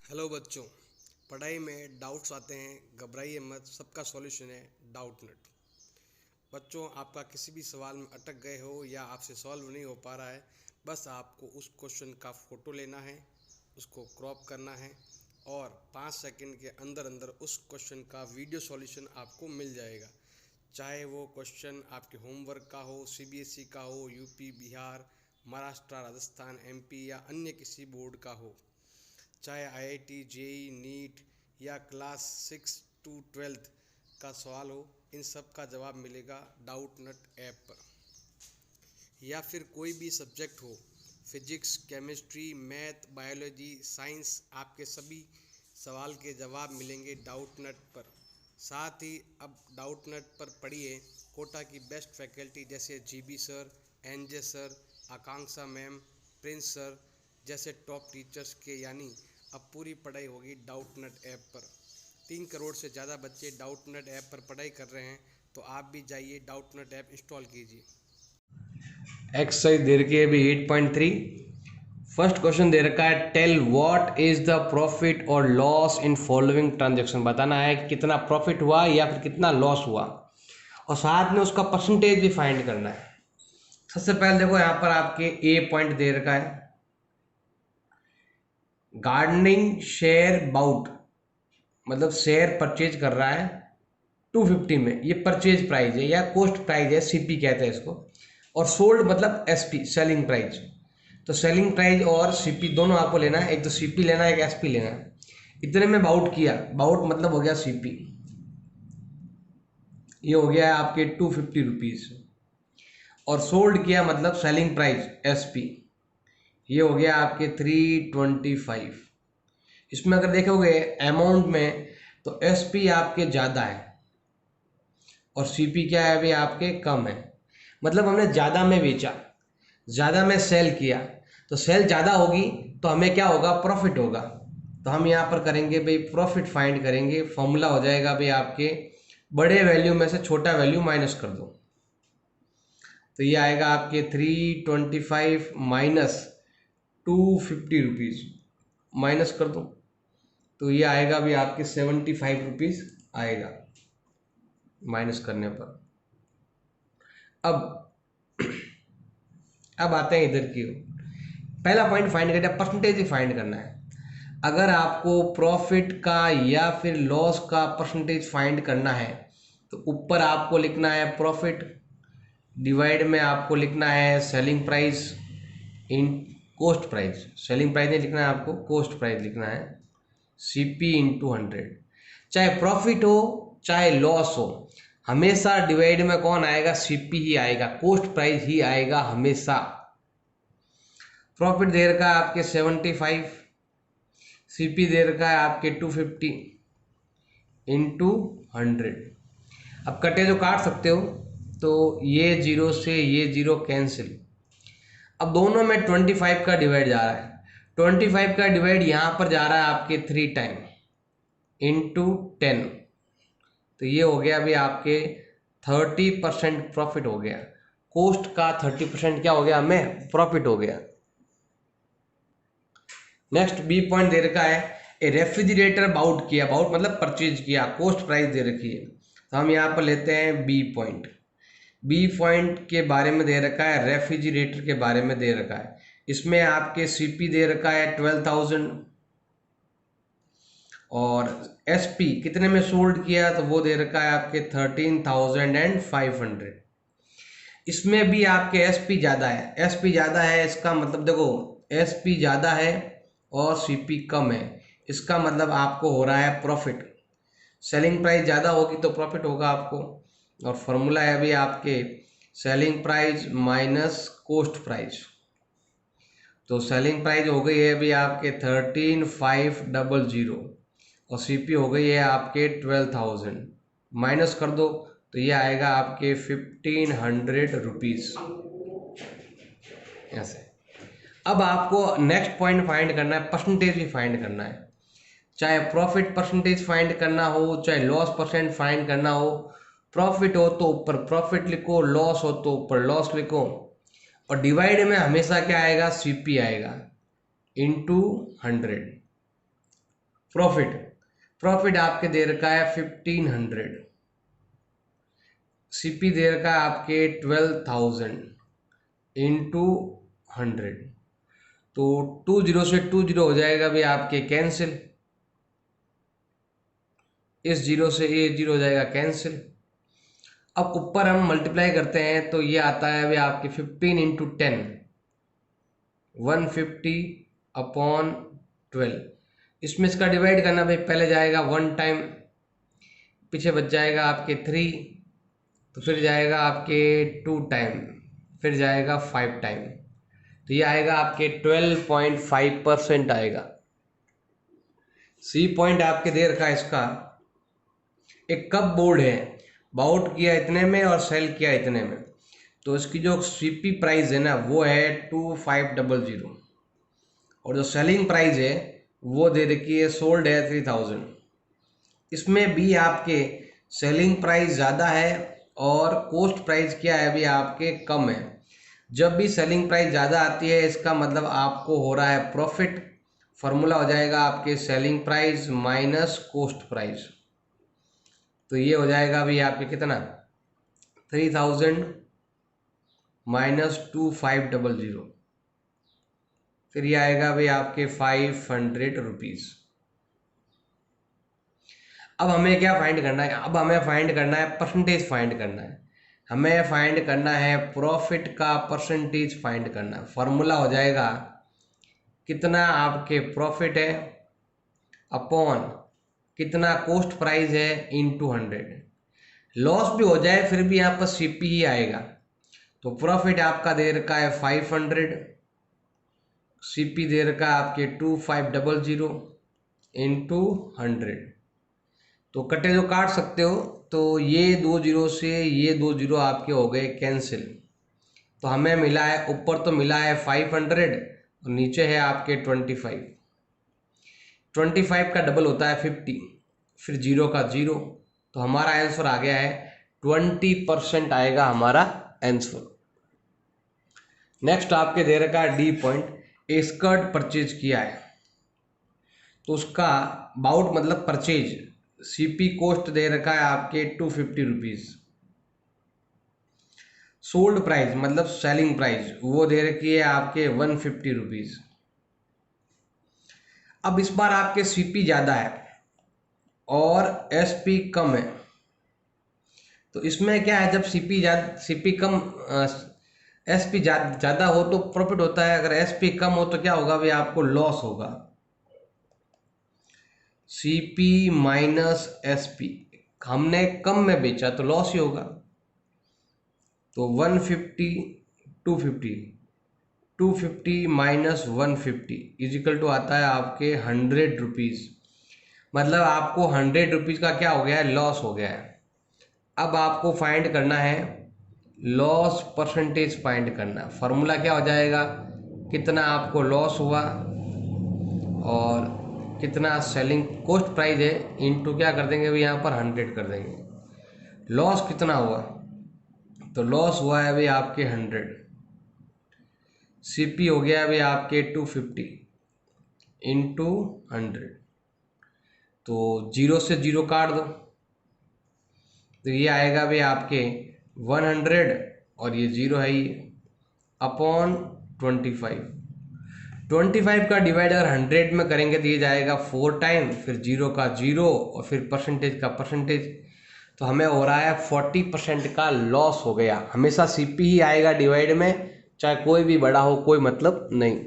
Hello बच्चों। पढ़ाई में डाउट्स आते हैं, घबराइए मत, सबका सॉल्यूशन है डाउटनेट। बच्चों, आपका किसी भी सवाल में अटक गए हो या आपसे सॉल्व नहीं हो पा रहा है, बस आपको उस क्वेश्चन का फ़ोटो लेना है, उसको क्रॉप करना है और 5 सेकंड के अंदर अंदर उस क्वेश्चन का वीडियो सॉल्यूशन आपको मिल जाएगा। चाहे वो क्वेश्चन आपके होमवर्क का हो, सीबीएसई का हो, यूपी, बिहार, महाराष्ट्र, राजस्थान, एमपी या अन्य किसी बोर्ड का हो, चाहे आईआईटी, जेई, नीट या क्लास 6 टू 12 का सवाल हो, इन सब का जवाब मिलेगा डाउटनेट ऐप पर। या फिर कोई भी सब्जेक्ट हो, physics, chemistry, math, biology, science, आपके सभी सवाल के जवाब मिलेंगे डाउटनेट पर। साथ ही अब डाउटनेट पर पढ़िए कोटा की बेस्ट फैकल्टी जैसे जीबी सर, एनजे सर, आकांक्षा मैम, प्रिंस सर जैसे टॉप टीचर्स के, यानी अब पूरी पढ़ाई होगी डाउटनेट ऐप पर। 3 करोड़ से ज़्यादा बच्चे डाउटनेट ऐप पर पढ़ाई कर रहे हैं, तो आप भी जाइए डाउटनेट ऐप इंस्टॉल कीजिए। एक्सरसाइज दे रखी है अभी 8.3। फर्स्ट क्वेश्चन दे रखा है, tell what is the profit और लॉस इन फॉलोइंग ट्रांजेक्शन। बताना है कि कितना प्रॉफिट हुआ या फिर कितना लॉस हुआ, और साथ में उसका परसेंटेज भी फाइंड करना है। सबसे पहले देखो यहाँ पर आपके ए पॉइंट दे रखा है, गार्डनिंग शेयर बाउट, मतलब शेयर परचेज कर रहा है 250 में। ये परचेज प्राइस है या कॉस्ट प्राइस है, सीपी कहते हैं इसको। और सोल्ड मतलब एसपी, सेलिंग प्राइस। तो सेलिंग प्राइस और सीपी दोनों आपको लेना है, एक तो सीपी लेना है, एक एसपी लेना है। इतने में बाउट किया, बाउट मतलब हो गया सीपी, ये हो गया आपके 250 रुपीज। और सोल्ड किया मतलब सेलिंग प्राइस एसपी, ये हो गया आपके 325। इसमें अगर देखोगे अमाउंट में तो एसपी आपके ज़्यादा है और सीपी क्या है अभी आपके कम है। मतलब हमने ज़्यादा में बेचा, ज़्यादा में सेल किया, तो सेल ज़्यादा होगी तो हमें क्या होगा, प्रॉफिट होगा। तो हम यहाँ पर करेंगे भाई प्रॉफिट फाइंड करेंगे। फॉर्मूला हो जाएगा भाई आपके बड़े वैल्यू में से छोटा वैल्यू माइनस कर दो, तो ये आएगा आपके 325 माइनस 250 रुपीज़, माइनस कर दो तो ये आएगा भी आपके 75 रुपीज़ आएगा माइनस करने पर। अब अब आते हैं इधर की ओर। पहला पॉइंट फाइंड करना है, परसेंटेज ही फाइंड करना है। अगर आपको प्रॉफिट का या फिर लॉस का परसेंटेज फाइंड करना है तो ऊपर आपको लिखना है प्रॉफिट, डिवाइड में आपको लिखना है selling price in cost price. Selling price नहीं लिखना है आपको, कॉस्ट प्राइस लिखना है, सीपी इंटू 100। चाहे प्रॉफिट हो चाहे लॉस हो, हमेशा डिवाइड में कौन आएगा, सीपी ही आएगा, कॉस्ट प्राइस ही आएगा हमेशा। प्रॉफिट दे रखा है आपके 75, सीपी दे रखा है आपके 250 इंटू 100। अब कटे जो काट सकते हो, तो ये जीरो से ये जीरो कैंसिल। अब दोनों में 25 का डिवाइड जा रहा है, 25 का डिवाइड यहाँ पर जा रहा है आपके 3 टाइम इंटू 10, तो ये हो गया अभी आपके 30% प्रॉफिट हो गया। कॉस्ट का 30% क्या हो गया, हमें प्रॉफिट हो गया। नेक्स्ट बी पॉइंट दे रखा है, ए रेफ्रिजरेटर बाउट किया, बाउट मतलब परचेज किया, कॉस्ट प्राइस दे रखी है, तो हम यहाँ पर लेते हैं बी पॉइंट। बी पॉइंट के बारे में दे रखा है, रेफ्रिजरेटर के बारे में दे रखा है। इसमें आपके सीपी दे रखा है 12,000 और एसपी कितने में सोल्ड किया तो वो दे रखा है आपके 13,500। इसमें भी आपके एसपी ज़्यादा है, एसपी ज़्यादा है, इसका मतलब देखो एसपी ज़्यादा है और सीपी कम है, इसका मतलब आपको हो रहा है प्रॉफिट। सेलिंग प्राइस ज़्यादा होगी तो प्रॉफिट होगा आपको। और फॉर्मूला है अभी आपके selling price minus cost price. तो सेलिंग प्राइस हो गई है अभी आपके 13,500 और सीपी हो गई है आपके 12,000, माइनस कर दो तो ये आएगा आपके 1,500 रुपीज़ ऐसे। अब आपको नेक्स्ट पॉइंट फाइंड करना है, परसेंटेज भी फाइंड करना है। चाहे प्रॉफिट परसेंटेज फाइंड करना हो, चाहे लॉस परसेंट फाइंड करना हो। प्रॉफिट हो तो ऊपर प्रॉफिट लिखो, लॉस हो तो ऊपर लॉस लिखो, और डिवाइड में हमेशा क्या आएगा, सीपी आएगा इंटू 100। प्रॉफिट आपके दे रखा है 1500, सीपी दे रखा है आपके 12,000 इंटू 100, तो 20 से 20 हो जाएगा भी आपके कैंसिल, इस जीरो से ये जीरो हो जाएगा कैंसिल। अब ऊपर हम मल्टीप्लाई करते हैं तो ये आता है अभी आपके 15 इंटू 10, 150 अपॉन 12। इसमें इसका डिवाइड करना भाई, पहले जाएगा 1 टाइम, पीछे बच जाएगा आपके 3, तो फिर जाएगा आपके 2 टाइम, फिर जाएगा 5 टाइम, तो ये आएगा आपके 12.5% आएगा। सी पॉइंट आपके दे रखा है इसका, एक कप बोर्ड है, बाउट किया इतने में और सेल किया इतने में, तो इसकी जो सीपी प्राइस है ना वो है 2500, और जो सेलिंग प्राइस है वो दे रखी है, सोल्ड है 3000। इसमें भी आपके सेलिंग प्राइस ज़्यादा है और कोस्ट प्राइस क्या है अभी आपके कम है। जब भी सेलिंग प्राइस ज़्यादा आती है इसका मतलब आपको हो रहा है प्रॉफिट। फॉर्मूला हो जाएगा आपके selling price minus coast price, तो ये हो जाएगा अभी आपके कितना, 3000 माइनस 2500, फिर ये आएगा भाई आपके 500 रुपीज़। अब हमें क्या फाइंड करना है, अब हमें फाइंड करना है परसेंटेज, फाइंड करना है, हमें फाइंड करना है प्रॉफिट का परसेंटेज फाइंड करना है। फॉर्मूला हो जाएगा कितना आपके प्रॉफिट है अपॉन कितना कोस्ट प्राइस है इनटू 100। लॉस भी हो जाए फिर भी यहाँ पर सीपी ही आएगा, तो प्रॉफिट आपका दे रखा है 500, सीपी दे रखा है आपके 2500 इंटू 100, तो कटे जो काट सकते हो, तो ये 2 जीरो से ये 2 जीरो आपके हो गए कैंसिल। तो हमें मिला है, ऊपर तो मिला है 500 और नीचे है आपके 25। 25 का डबल होता है 50, फिर जीरो का जीरो, तो हमारा आंसर आ गया है 20% आएगा हमारा आंसर। नेक्स्ट आपके दे रखा है डी पॉइंट, ए स्कर्ट परचेज किया है, तो उसका बाउट मतलब परचेज, सीपी कोस्ट दे रखा है आपके 250 रुपीज़, सोल्ड प्राइस मतलब सेलिंग प्राइस वो दे रखी है आपके 150 रुपीज़। अब इस बार आपके सीपी ज़्यादा है और एसपी कम है, तो इसमें क्या है, जब सीपी कम एसपी ज़्यादा हो तो प्रॉफिट होता है, अगर एसपी कम हो तो क्या होगा भाई, आपको लॉस होगा। सीपी माइनस एसपी, हमने कम में बेचा तो लॉस ही होगा, तो 150 250 माइनस 150 इजिकल टू आता है आपके 100 रुपीज़, मतलब आपको 100 रुपीज़ का क्या हो गया है, लॉस हो गया है। अब आपको फाइंड करना है लॉस परसेंटेज, फाइंड करना है। फार्मूला क्या हो जाएगा, कितना आपको लॉस हुआ और कितना सेलिंग कोस्ट प्राइस है इनटू क्या कर देंगे भाई, यहाँ पर 100 कर देंगे। लॉस कितना हुआ, तो लॉस हुआ है भाई आपके 100, सीपी हो गया भाई आपके 250 इंटू 100, तो जीरो से जीरो काट दो, तो ये आएगा भाई आपके 100 और ये जीरो है ये अपॉन 25 का डिवाइड अगर 100 में करेंगे तो ये जाएगा 4 टाइम, फिर जीरो का जीरो और फिर परसेंटेज का परसेंटेज, तो हमें हो रहा है 40% का लॉस हो गया। हमेशा सीपी ही आएगा डिवाइड में, चाहे कोई भी बड़ा हो, कोई मतलब नहीं।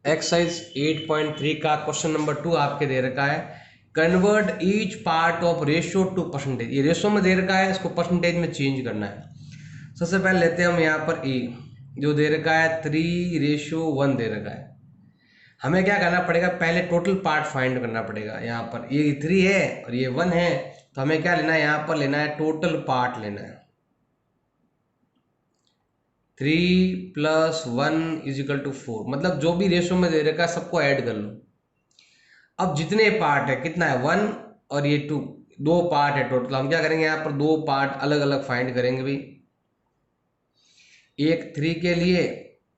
एक्सरसाइज 8.3 का क्वेश्चन नंबर 2 आपके दे रखा है, convert each part of ratio two percentage. ये रेशियो में दे रखा है, इसको परसेंटेज में चेंज करना है। सबसे पहले लेते हैं हम यहाँ पर ए, जो दे रखा है 3:1 दे रखा है। हमें क्या करना पड़ेगा, पहले टोटल पार्ट फाइंड करना पड़ेगा। यहाँ पर ये 3 है और ये 1 है, तो हमें क्या लेना है, यहाँ पर लेना है टोटल पार्ट लेना है। 3 + 1 = 4, मतलब जो भी रेशियो में दे रखा है सबको ऐड कर लो। अब जितने पार्ट है, कितना है 1 और ये 2, 2 पार्ट है टोटल। हम क्या करेंगे, यहाँ पर 2 पार्ट अलग अलग फाइंड करेंगे भाई, एक 3 के लिए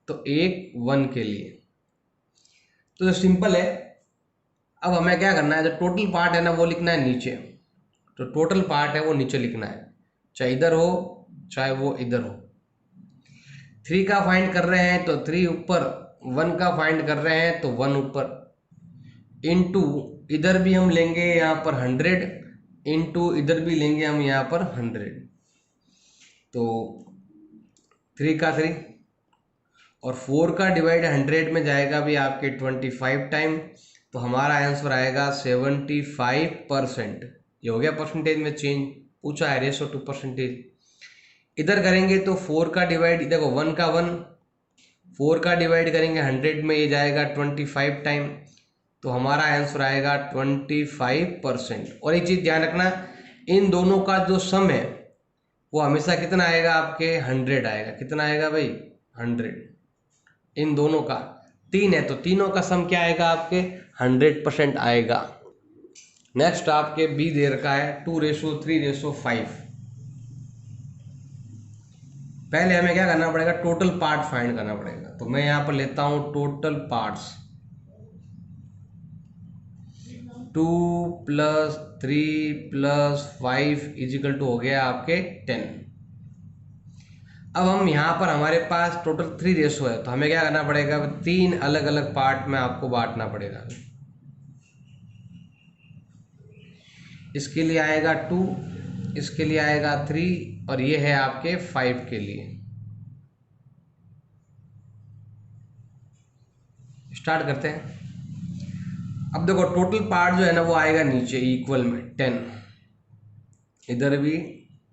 तो एक 1 के लिए। तो सिंपल है, अब हमें क्या करना है, जो टोटल पार्ट है ना वो लिखना है नीचे। तो टोटल पार्ट है वो नीचे लिखना है, चाहे इधर हो चाहे वो इधर हो। 3 का फाइंड कर रहे हैं तो 3 ऊपर, 1 का फाइंड कर रहे हैं तो 1 ऊपर, इनटू इधर भी हम लेंगे यहाँ पर 100, इनटू इधर भी लेंगे हम यहाँ पर 100। तो 3 का 3 और 4 का डिवाइड 100 में जाएगा भी आपके 25 टाइम। तो हमारा आंसर आएगा 75%। ये हो गया परसेंटेज में चेंज, पूछा है रेशो टू परसेंटेज। इधर करेंगे तो 4 का डिवाइड, देखो 1 का 1, 4 का डिवाइड करेंगे 100 में, ये जाएगा 25 टाइम। तो हमारा आंसर आएगा 25%। और एक चीज़ ध्यान रखना, इन दोनों का जो सम है वो हमेशा कितना आएगा आपके 100 आएगा। कितना आएगा भाई 100। इन दोनों का 3 है तो तीनों का सम क्या आएगा आपके 100% आएगा। नेक्स्ट आपके बी दे रखा है 2:3:5। पहले हमें क्या करना पड़ेगा, टोटल पार्ट फाइंड करना पड़ेगा। तो मैं यहाँ पर लेता हूँ टोटल पार्ट्स, 2 + 3 + 5 = हो गया आपके 10। अब हम यहाँ पर हमारे पास टोटल 3 रेशो है तो हमें क्या करना पड़ेगा, 3 अलग अलग पार्ट में आपको बांटना पड़ेगा। इसके लिए आएगा 2, इसके लिए आएगा 3 और ये है आपके 5 के लिए। स्टार्ट करते हैं। अब देखो टोटल पार्ट जो है ना वो आएगा नीचे इक्वल में 10, इधर भी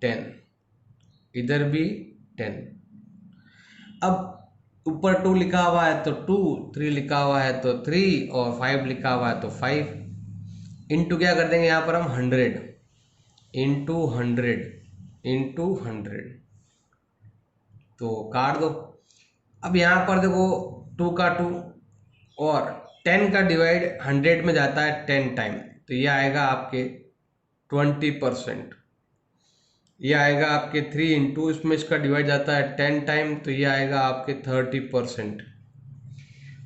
10, इधर भी 10। अब ऊपर 2 लिखा हुआ है तो 2, 3 लिखा हुआ है तो 3 और 5 लिखा हुआ है तो 5। इनटू क्या कर देंगे यहाँ पर हम 100, इंटू 100 इंटू 100। तो काट दो। अब यहाँ पर देखो 2 का 2 और 10 का डिवाइड 100 में जाता है 10 टाइम। तो ये आएगा आपके 20%। ये आएगा आपके 3 इंटू, इसमें इसका डिवाइड जाता है 10 टाइम तो ये आएगा आपके 30%।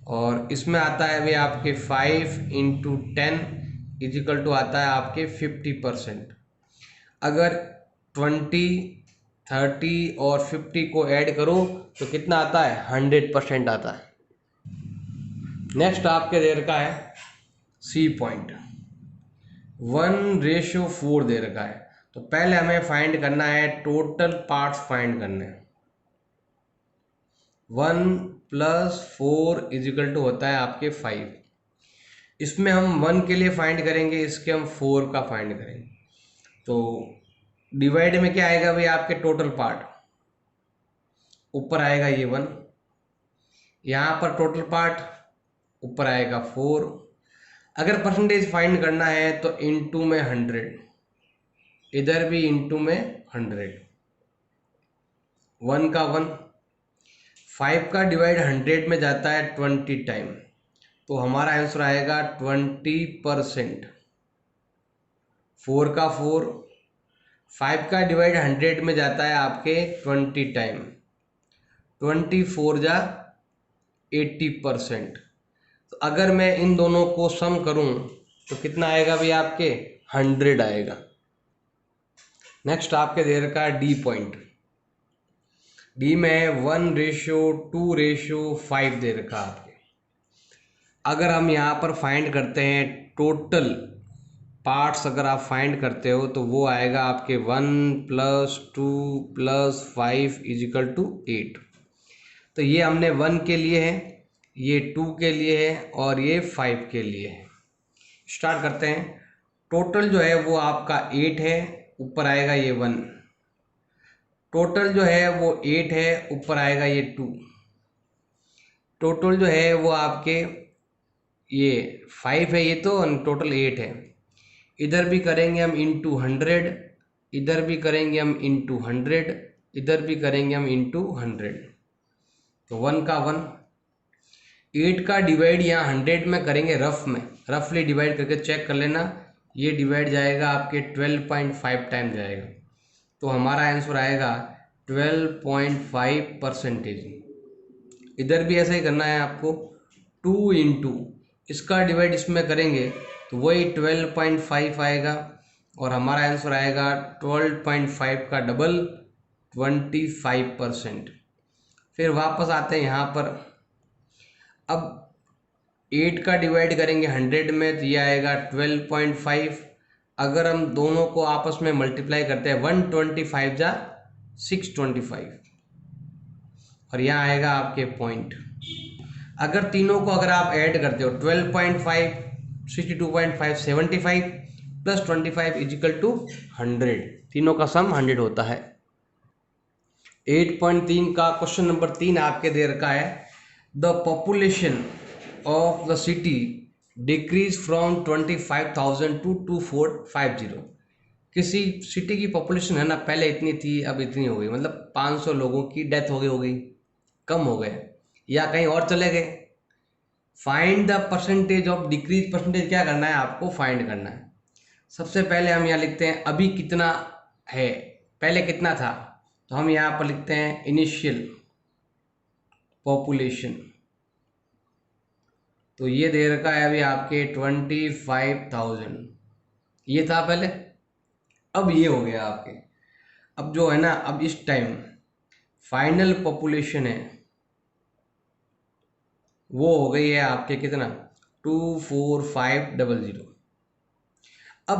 और इसमें आता है भी आपके 5 इंटू 10 = आता है आपके 50%। अगर 20, 30 और 50 को ऐड करो तो कितना आता है 100% आता है। नेक्स्ट आपके दे रखा है सी पॉइंट 1:4 दे रखा है। तो पहले हमें फाइंड करना है टोटल पार्ट्स फाइंड करने हैं। 1 + 4 = होता है आपके 5। इसमें हम 1 के लिए फाइंड करेंगे, इसके हम 4 का फाइंड करेंगे। तो डिवाइड में क्या आएगा भाई आपके टोटल पार्ट, ऊपर आएगा ये 1, यहाँ पर टोटल पार्ट ऊपर आएगा 4। अगर परसेंटेज फाइंड करना है तो इनटू में 100, इधर भी इनटू में 100। 1 का 1, 5 का डिवाइड 100 में जाता है 20 टाइम। तो हमारा आंसर आएगा 20%। 4 का 4, 5 का डिवाइड 100 में जाता है आपके 20 टाइम। 24 जा 80%। तो अगर मैं इन दोनों को सम करूं तो कितना आएगा भाई आपके 100 आएगा। नेक्स्ट आपके दे रखा है डी पॉइंट। डी में 1:2:5 दे रखा है आपके। अगर हम यहाँ पर फाइंड करते हैं टोटल पार्ट्स, अगर आप फाइंड करते हो तो वो आएगा आपके 1 + 2 + 5 = 8। तो ये हमने 1 के लिए है, ये 2 के लिए है और ये 5 के लिए है। स्टार्ट करते हैं। टोटल जो है वो आपका 8 है, ऊपर आएगा ये 1। टोटल जो है वो 8 है, ऊपर आएगा ये 2। टोटल जो है वो आपके ये 5 है, ये तो टोटल 8 है। इधर भी करेंगे हम इंटू 100, इधर भी करेंगे हम इंटू 100, इधर भी करेंगे हम इंटू 100। तो 1 का 1, 8 का डिवाइड यहाँ 100 में करेंगे, रफ में रफली डिवाइड करके चेक कर लेना। ये डिवाइड जाएगा आपके 12.5 टाइम जाएगा। तो हमारा आंसर आएगा 12.5%। इधर भी ऐसा ही करना है आपको। 2 इंटू इसका डिवाइड इसमें करेंगे तो वही 12.5 आएगा और हमारा आंसर आएगा 12.5 का डबल 25%। फिर वापस आते हैं यहाँ पर। अब 8 का डिवाइड करेंगे 100 में तो ये आएगा 12.5। अगर हम दोनों को आपस में मल्टीप्लाई करते हैं 125 जा 625 और यहाँ आएगा आपके पॉइंट। अगर तीनों को अगर आप ऐड करते हो 12.5 62.5 75 प्लस 25 इजिकल टू 100, तीनों का सम 100 होता है। 8.3 का क्वेश्चन नंबर 3 आपके दे रखा है, the population of the city decrease from 25,000 to 2450। किसी सिटी की पॉपुलेशन है ना, पहले इतनी थी अब इतनी हो गई, मतलब 500 लोगों की डेथ हो गई, कम हो गए या कहीं और चले गए। Find the percentage of decrease. Percentage क्या करना है, आपको फाइंड करना है। सबसे पहले हम यहाँ लिखते हैं अभी कितना है, पहले कितना था, तो हम यहाँ पर लिखते हैं इनिशियल पॉपुलेशन। तो ये दे रखा है अभी आपके 25,000, ये था पहले, अब ये हो गया आपके। अब जो है ना, अब इस टाइम फाइनल पॉपुलेशन है वो हो गई है आपके कितना 24500। अब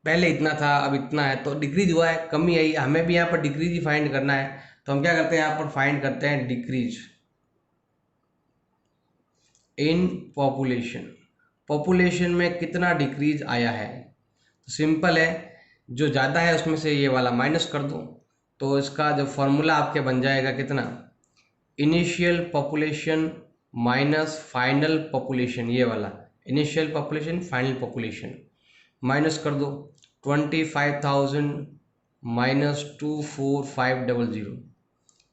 पहले इतना था अब इतना है, तो डिक्रीज हुआ है, कमी आई, हमें भी यहाँ पर डिक्रीज ही फाइंड करना है। तो हम क्या करते हैं, यहाँ पर फाइंड करते हैं डिक्रीज इन पॉपुलेशन। पॉपुलेशन में कितना डिक्रीज आया है, तो सिंपल है, जो ज़्यादा है उसमें से ये वाला माइनस कर दो, तो इसका जो फॉर्मूला आपके बन जाएगा कितना, initial population minus final population, ये वाला initial population final population minus कर दो। 25,000 माइनस 24500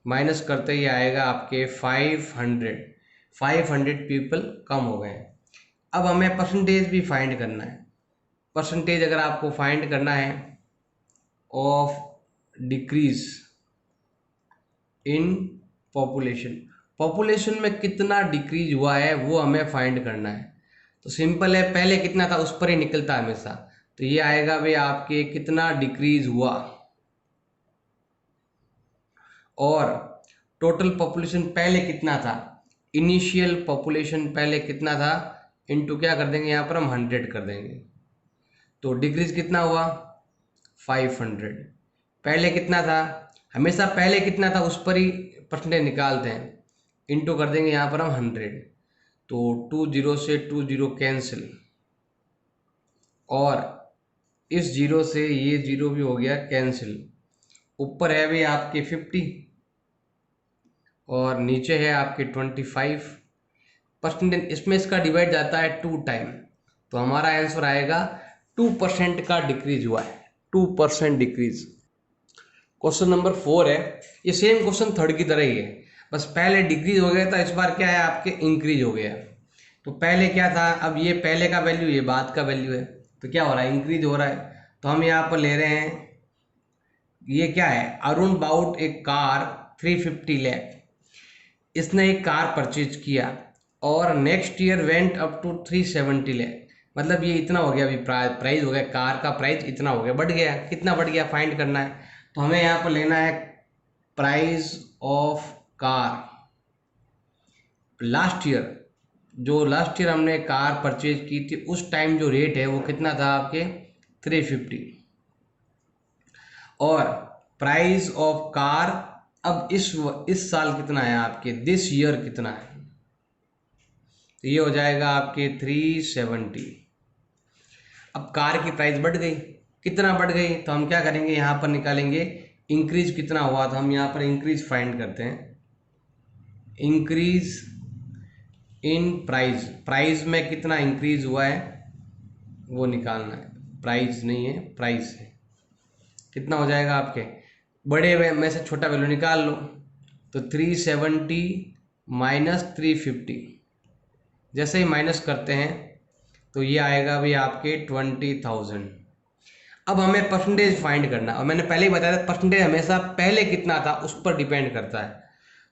माइनस करते ही आएगा आपके 500 पीपल कम हो गए। अब हमें परसेंटेज भी फाइंड करना है। परसेंटेज अगर आपको फाइंड करना है of decrease in population, population में कितना डिक्रीज हुआ है वो हमें फाइंड करना है। तो सिंपल है, पहले कितना था उस पर ही निकलता है हमेशा, तो ये आएगा भाई आपके कितना डिक्रीज हुआ और टोटल पॉपुलेशन पहले कितना था, इनिशियल पॉपुलेशन पहले कितना था, इनटू क्या कर देंगे यहाँ पर हम 100 कर देंगे, तो डिक्रीज कितना हुआ 500। पहले कितना था, हमेशा पहले कितना था उस पर ही परसेंटेज निकालते हैं, इनटू कर देंगे यहाँ पर हम 100, तो 20 से 20 कैंसिल और इस जीरो से ये जीरो भी हो गया कैंसिल। ऊपर है भी आपके 50 और नीचे है आपके 25 परसेंटेज। इसमें इसका डिवाइड जाता है 2 टाइम, तो हमारा आंसर आएगा 2% का डिक्रीज हुआ है, 2% डिक्रीज। क्वेश्चन नंबर 4 है, ये सेम क्वेश्चन थर्ड की तरह ही है, बस पहले डिक्रीज हो गया था, इस बार क्या है आपके इंक्रीज हो गया। तो पहले क्या था, अब ये पहले का वैल्यू ये बाद का वैल्यू है, तो क्या हो रहा है इंक्रीज हो रहा है। तो हम यहाँ पर ले रहे हैं, ये क्या है, अरुण बाउट एक कार 350 लाख, इसने एक कार परचेज किया और next year went up to 370 lakh, मतलब ये इतना हो गया, अभी प्राइस हो गया, कार का प्राइस इतना हो गया, बढ़ गया, कितना बढ़ गया फाइंड करना है। तो हमें यहाँ पर लेना है price of car last year, जो लास्ट ईयर हमने कार परचेज की थी उस टाइम जो रेट है वो कितना था आपके 350, और प्राइस ऑफ कार अब इस साल कितना है आपके, दिस ईयर कितना है, तो ये हो जाएगा आपके 370। अब कार की प्राइस बढ़ गई, कितना बढ़ गई, तो हम क्या करेंगे यहाँ पर निकालेंगे इंक्रीज कितना हुआ, तो हम यहाँ पर इंक्रीज फाइंड करते हैं, इंक्रीज इन प्राइस, प्राइस में कितना इंक्रीज हुआ है वो निकालना है, प्राइस नहीं है प्राइस है, कितना हो जाएगा आपके, बड़े में से छोटा वैल्यू निकाल लो, तो 370 माइनस 350, जैसे ही माइनस करते हैं तो ये आएगा भी आपके 20,000। अब हमें परसेंटेज फाइंड करना, और मैंने पहले ही बताया था परसेंटेज हमेशा पहले कितना था उस पर डिपेंड करता है।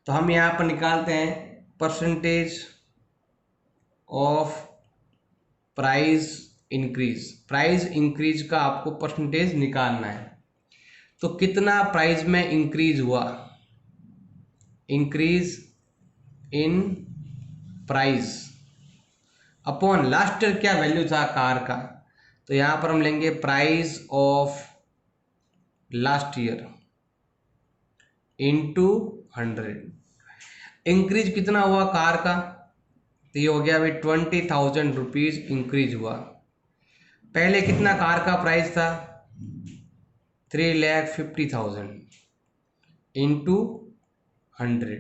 तो हम यहाँ पर निकालते हैं percentage of price increase, price increase का आपको परसेंटेज निकालना है। तो कितना प्राइस में इंक्रीज हुआ, increase in price upon last year क्या वैल्यू था कार का, तो यहां पर हम लेंगे price of last year into 100। Increase कितना हुआ कार का, तो ये हो गया अभी 20,000 रुपीज इंक्रीज हुआ। पहले कितना कार का प्राइस था, 3,50,000 इंटू 100।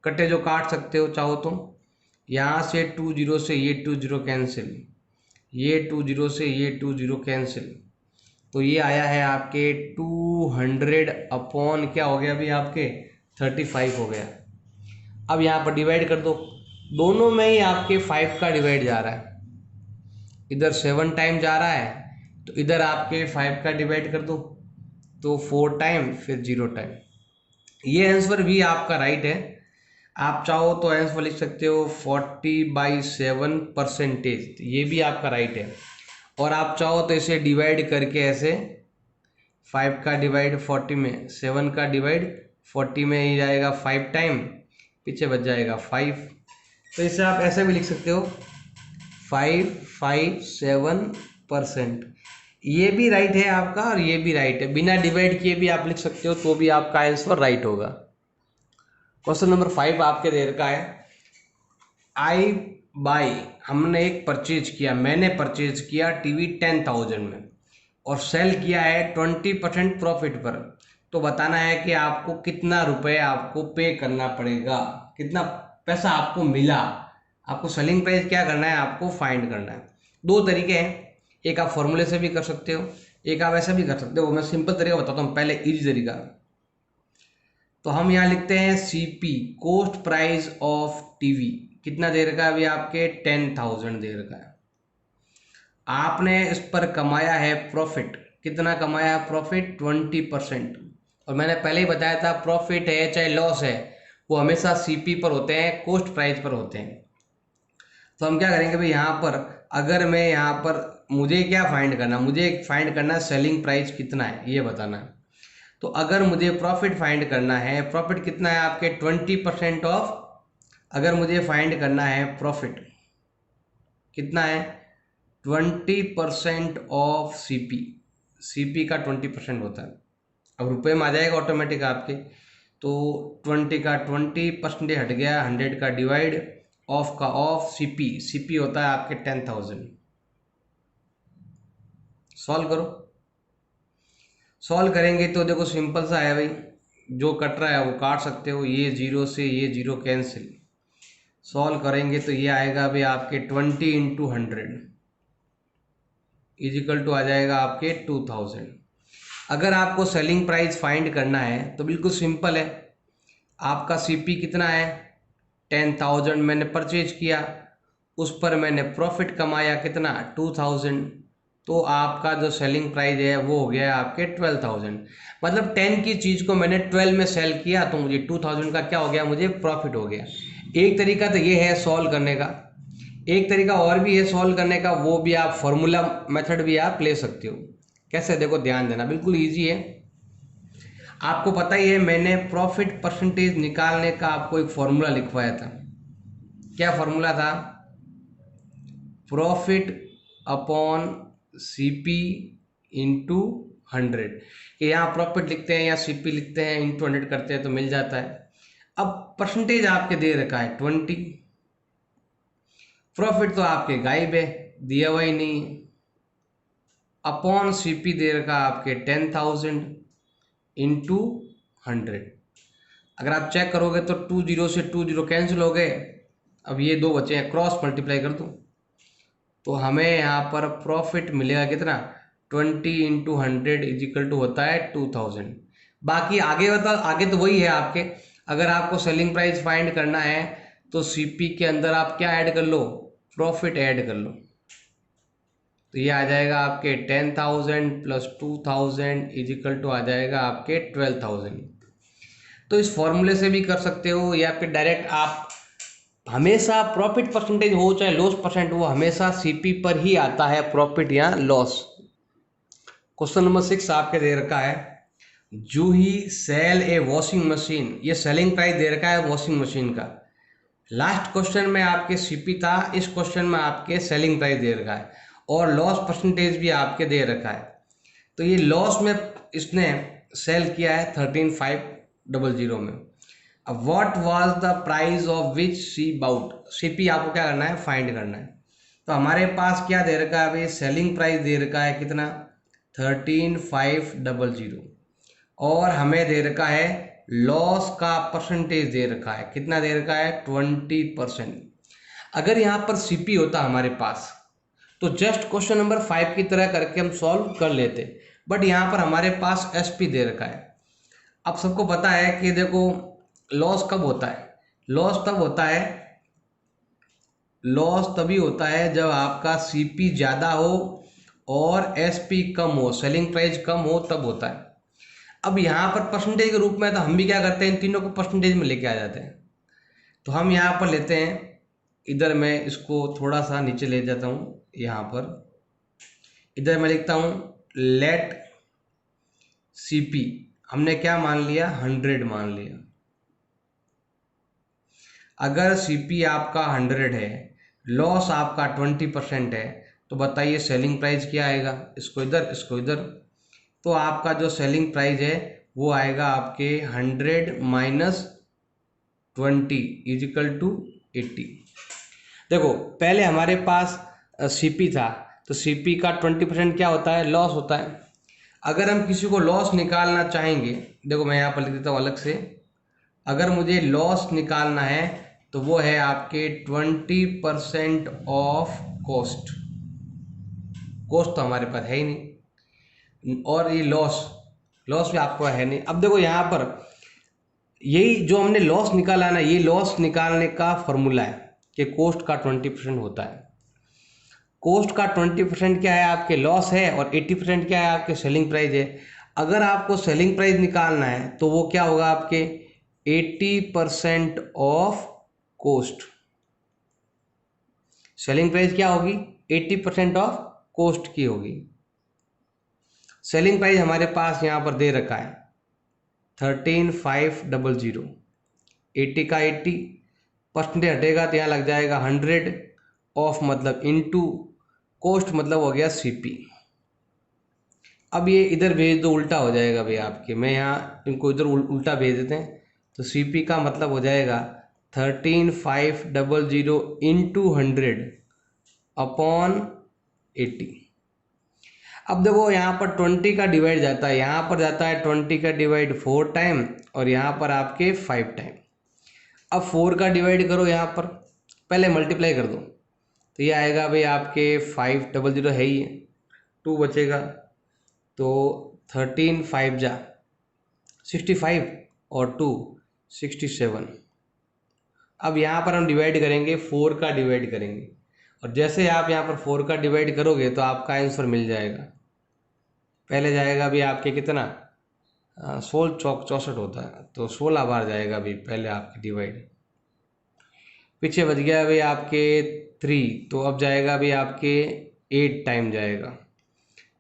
कट्टे जो काट सकते हो चाहो तो, यहाँ से 20 से ये 20 कैंसिल, ये 20 से ये 20 कैंसिल, तो ये आया है आपके 200 अपॉन क्या हो गया अभी आपके 35 हो गया। अब यहाँ पर डिवाइड कर दो, दोनों में ही आपके 5 का डिवाइड जा रहा है, इधर 7 टाइम जा रहा है तो इधर आपके 5 का डिवाइड कर दो, तो 4 टाइम फिर 0 टाइम। ये आंसर भी आपका राइट है। आप चाहो तो आंसर लिख सकते हो 40/7 परसेंटेज, ये भी आपका राइट है। और आप चाहो तो इसे डिवाइड करके ऐसे 5 का डिवाइड 40 में, 7 का डिवाइड 40 में ही जाएगा 5 टाइम, पीछे बच जाएगा 5, तो इसे आप ऐसे भी लिख सकते हो 557%। ये भी राइट है आपका और ये भी राइट है, बिना डिवाइड किए भी आप लिख सकते हो तो भी आपका आंसर राइट होगा। क्वेश्चन नंबर 5 आपके देर का है, आई बाई, हमने एक परचेज किया, मैंने परचेज किया टीवी 10,000 में और सेल किया है 20% प्रॉफिट पर, तो बताना है कि आपको कितना रुपए आपको पे करना पड़ेगा, कितना पैसा आपको मिला। आपको सेलिंग प्राइस क्या करना है, आपको फाइंड करना है। दो तरीके हैं, एक आप फॉर्मूले से भी कर सकते हो, एक आप ऐसा भी कर सकते हो। मैं सिंपल तरीका बताता हूँ, पहले इजी तरीका। तो हम यहाँ लिखते हैं CP, cost price of TV, कितना दे रखा है अभी आपके 10,000 दे रखा है। आपने इस पर कमाया है प्रॉफिट, कितना कमाया है प्रॉफिट 20%। और मैंने पहले ही बताया था प्रॉफिट है चाहे लॉस है वो हमेशा सीपी पर होते हैं, कॉस्ट प्राइस पर होते हैं। तो हम क्या करेंगे भाई, यहाँ पर अगर मैं यहाँ पर मुझे क्या फाइंड करना, मुझे फाइंड करना है सेलिंग प्राइस कितना है ये बताना है। तो अगर मुझे प्रॉफिट फाइंड करना है, प्रॉफिट कितना है आपके 20% ऑफ, अगर मुझे फाइंड करना है प्रॉफिट कितना है 20% ऑफ सीपी, सीपी का 20% होता है। अब रुपए में आ जाएगा ऑटोमेटिक आपके, तो 20 का 20% हट गया, 100 का डिवाइड, ऑफ का ऑफ, सीपी, सीपी होता है आपके 10,000। सॉल्व करो, सॉल्व करेंगे तो देखो सिंपल सा है भाई, जो कट रहा है वो काट सकते हो, ये 0 से ये 0 कैंसिल। सॉल्व करेंगे तो ये आएगा भाई आपके 20 × 100 इजिकल टू आ जाएगा आपके 2000। अगर आपको सेलिंग प्राइस फाइंड करना है तो बिल्कुल सिंपल है, आपका सीपी कितना है 10,000 मैंने परचेज किया, उस पर मैंने प्रॉफिट कमाया कितना 2000, तो आपका जो सेलिंग प्राइस है वो हो गया आपके 12,000। मतलब 10 की चीज़ को मैंने 12 में सेल किया तो मुझे 2000 का क्या हो गया, मुझे प्रॉफिट हो गया। एक तरीका तो ये है सॉल्व करने का, एक तरीका और भी है सॉल्व करने का, वो भी आप फॉर्मूला मेथड भी आप ले सकते हो। कैसे, देखो ध्यान देना, बिल्कुल ईजी है। आपको पता ही है मैंने प्रॉफिट परसेंटेज निकालने का आपको एक फॉर्मूला लिखवाया था। क्या फॉर्मूला था, प्रॉफिट अपॉन सीपी इंटू 100। कि यहाँ प्रॉफिट लिखते हैं या सीपी लिखते हैं इंटू 100 करते हैं तो मिल जाता है। अब परसेंटेज आपके दे रखा है 20, प्रॉफिट तो आपके गायब है, दिया हुआ ही नहीं, अपॉन सीपी दे रखा आपके 10,000 इंटू 100। अगर आप चेक करोगे तो 20 से 20 कैंसिल हो गए, अब ये दो बचे हैं, क्रॉस मल्टीप्लाई कर दो तो हमें यहाँ पर प्रॉफिट मिलेगा कितना 20 × 100 इजिकल टू होता है 2000। बाकी आगे बता, आगे तो वही है आपके, अगर आपको सेलिंग प्राइस फाइंड करना है तो सीपी के अंदर आप क्या ऐड कर लो, प्रॉफिट ऐड कर लो, तो ये आ जाएगा आपके 10,000 प्लस 2000 इजिकल टू आ जाएगा आपके 12,000। तो इस फॉर्मूले से भी कर सकते हो या फिर डायरेक्ट आप हमेशा प्रॉफिट परसेंटेज हो चाहे लॉस परसेंट, वो हमेशा सीपी पर ही आता है, प्रॉफिट या लॉस। क्वेश्चन नंबर 6 आपके दे रखा है, जूही सेल ए वॉशिंग मशीन। ये सेलिंग प्राइस दे रखा है वॉशिंग मशीन का। लास्ट क्वेश्चन में आपके सीपी था, इस क्वेश्चन में आपके सेलिंग प्राइस दे रखा है और लॉस परसेंटेज भी आपके दे रखा है। तो ये लॉस में इसने सेल किया है 13,500 में। अब what was the price of which she bought, CP आपको क्या करना है, फाइंड करना है। तो हमारे पास क्या दे रखा है भाई, सेलिंग प्राइस दे रखा है कितना, 13,500 और हमें दे रखा है लॉस का परसेंटेज दे रखा है, कितना दे रखा है, 20%। अगर यहाँ पर सीपी होता हमारे पास तो जस्ट क्वेश्चन नंबर 5 की तरह करके हम सॉल्व कर लेते, बट यहाँ पर हमारे पास एसपी दे रखा है। अब सबको पता है कि देखो लॉस कब होता है, लॉस तब होता है, लॉस तभी होता है जब आपका सीपी ज़्यादा हो और एसपी कम हो, सेलिंग प्राइस कम हो, तब होता है। अब यहाँ पर परसेंटेज के रूप में तो हम भी क्या करते हैं, इन तीनों को परसेंटेज में लेके आ जाते हैं। तो हम यहाँ पर लेते हैं, इधर मैं इसको थोड़ा सा नीचे ले जाता हूँ, यहाँ पर इधर मैं लिखता हूँ लेट सीपी, हमने क्या मान लिया, 100 मान लिया। अगर सीपी आपका 100 है, लॉस आपका 20% है, तो बताइए सेलिंग प्राइस क्या आएगा, इसको इधर इसको इधर, तो आपका जो सेलिंग प्राइस है वो आएगा आपके 100 माइनस 20 इजिकल टू 80। देखो पहले हमारे पास सीपी था, तो सीपी का 20% क्या होता है, लॉस होता है। अगर हम किसी को लॉस निकालना चाहेंगे, देखो मैं यहाँ पर लिख देता हूँ अलग से, अगर मुझे लॉस निकालना है तो वो है आपके 20% ऑफ कॉस्ट। कॉस्ट तो हमारे पास है ही नहीं, और ये लॉस, लॉस भी आपको है नहीं। अब देखो यहाँ पर यही जो हमने लॉस निकाला ना, ये लॉस निकालने का फॉर्मूला है कि कॉस्ट का 20% होता है। कॉस्ट का 20% क्या है, आपके लॉस है, और 80% क्या है, आपके सेलिंग प्राइस है। अगर आपको सेलिंग प्राइस निकालना है तो वो क्या होगा, आपके 80% ऑफ कॉस्ट। सेलिंग प्राइस क्या होगी, 80% ऑफ कॉस्ट की होगी। सेलिंग प्राइस हमारे पास यहाँ पर दे रखा है 13,500, 80 का 80% हटेगा तो यहाँ लग जाएगा 100 ऑफ मतलब इनटू कॉस्ट मतलब हो गया सीपी। अब ये इधर भेज दो, उल्टा हो जाएगा भाई आपके, मैं यहाँ इनको इधर उल्टा भेज देते हैं, तो सीपी का मतलब हो जाएगा 13,500 इंटू 100 अपॉन 80। अब देखो यहाँ पर 20 का डिवाइड जाता है, यहाँ पर जाता है 20 का डिवाइड 4 टाइम और यहाँ पर आपके 5 टाइम। अब 4 का डिवाइड करो, यहाँ पर पहले मल्टीप्लाई कर दो, तो ये आएगा भाई आपके 500 है ही है, 2 बचेगा, तो 13 5 जा 65 और 2 67। अब यहाँ पर हम डिवाइड करेंगे, 4 का डिवाइड करेंगे, और जैसे आप यहाँ पर 4 का डिवाइड करोगे तो आपका आंसर मिल जाएगा। पहले जाएगा अभी आपके कितना, 16 चौक 64 होता है, तो 16 बार जाएगा अभी पहले आपके डिवाइड। पीछे बच गया अभी आपके 3, तो अब जाएगा अभी आपके 8 टाइम जाएगा।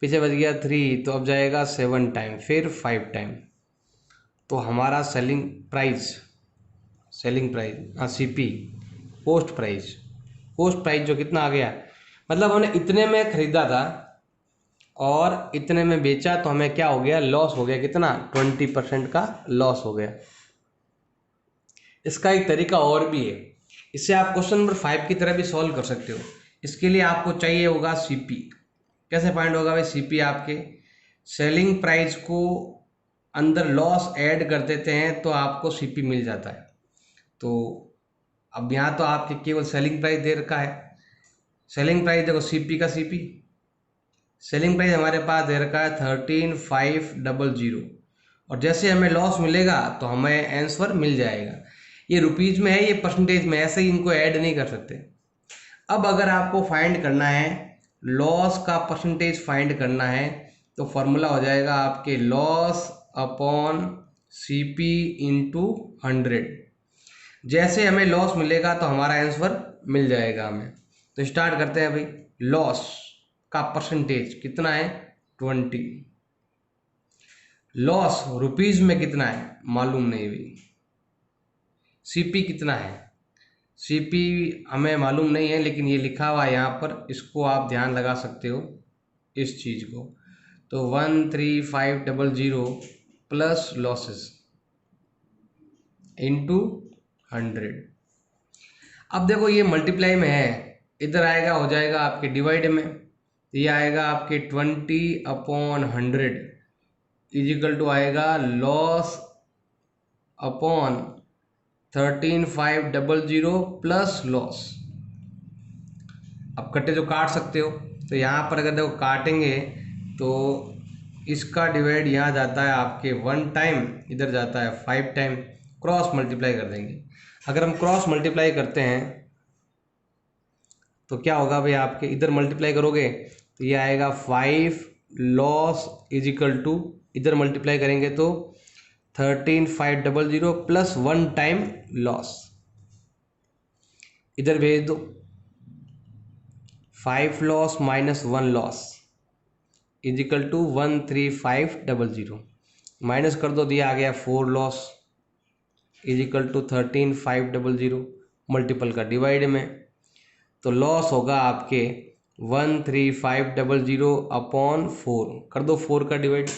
पीछे बच गया 3, तो अब जाएगा 7 टाइम, फिर 5 टाइम। तो हमारा सेलिंग प्राइस हाँ सीपी पोस्ट प्राइस जो कितना आ गया, मतलब हमने इतने में खरीदा था और इतने में बेचा, तो हमें क्या हो गया, लॉस हो गया, कितना, 20% का लॉस हो गया। इसका एक तरीका और भी है, इससे आप क्वेश्चन नंबर 5 की तरह भी सॉल्व कर सकते हो। इसके लिए आपको चाहिए होगा सीपी। कैसे फाइंड होगा भाई, सीपी आपके सेलिंग प्राइस को अंदर लॉस ऐड कर देते हैं तो आपको सीपी मिल जाता है। तो अब यहाँ तो आपके केवल सेलिंग प्राइस दे रखा है, सेलिंग प्राइस देखो सीपी का सीपी, सेलिंग प्राइस हमारे पास दे रखा है 13,500, और जैसे हमें लॉस मिलेगा तो हमें आंसर मिल जाएगा। ये रुपीज़ में है, ये परसेंटेज में, ऐसे ही इनको ऐड नहीं कर सकते। अब अगर आपको फाइंड करना है लॉस का परसेंटेज फाइंड करना है, तो फॉर्मूला हो जाएगा आपके लॉस अपॉन सीपी इंटू 100। जैसे हमें लॉस मिलेगा तो हमारा आंसर मिल जाएगा हमें। तो स्टार्ट करते हैं भाई। लॉस का परसेंटेज कितना है 20। लॉस रुपीज में कितना है मालूम नहीं भाई। सीपी कितना है, सीपी हमें मालूम नहीं है, लेकिन ये लिखा हुआ है यहाँ पर, इसको आप ध्यान लगा सकते हो इस चीज को। तो 13500 प्लस लॉसेस इंटू 100। अब देखो ये मल्टीप्लाई में है, इधर आएगा हो जाएगा आपके डिवाइड में। ये आएगा आपके 20/100 इजिकल टू आएगा लॉस अपॉन 13500 प्लस लॉस। अब कट्टे जो काट सकते हो, तो यहाँ पर अगर देखो काटेंगे तो इसका डिवाइड यहाँ जाता है आपके 1 टाइम, इधर जाता है 5 टाइम, क्रॉस मल्टीप्लाई कर देंगे। अगर हम क्रॉस मल्टीप्लाई करते हैं तो क्या होगा भाई, आपके इधर मल्टीप्लाई करोगे तो ये आएगा 5 लॉस इजिकल टू, इधर मल्टीप्लाई करेंगे तो 13500 प्लस 1 टाइम लॉस, इधर भेज दो 5 loss minus 1 loss is equal to 13500, माइनस कर दो, दिया आ गया 4 लॉस इजिकल टू 13500 मल्टीपल का डिवाइड में। तो लॉस होगा आपके 13500 अपॉन 4, कर दो 4 का डिवाइड,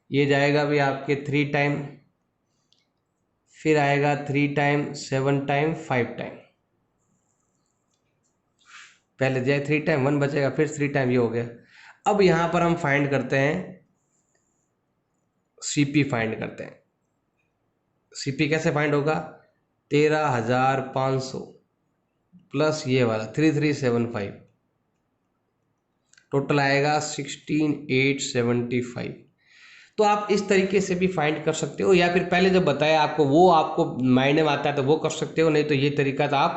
ये जाएगा भी आपके 3 टाइम, फिर आएगा 3 टाइम 7 टाइम 5 टाइम, पहले जाए 3 टाइम 1 बचेगा, फिर 3 टाइम, ये हो गया। अब यहाँ पर हम फाइंड करते हैं सीपी, फाइंड करते हैं सीपी। कैसे फाइंड होगा, 13500 प्लस ये वाला 3375, टोटल आएगा 16875। तो आप इस तरीके से भी फाइंड कर सकते हो, या फिर पहले जब बताया आपको वो आपको मायने में आता है तो वो कर सकते हो, नहीं तो ये तरीका था आप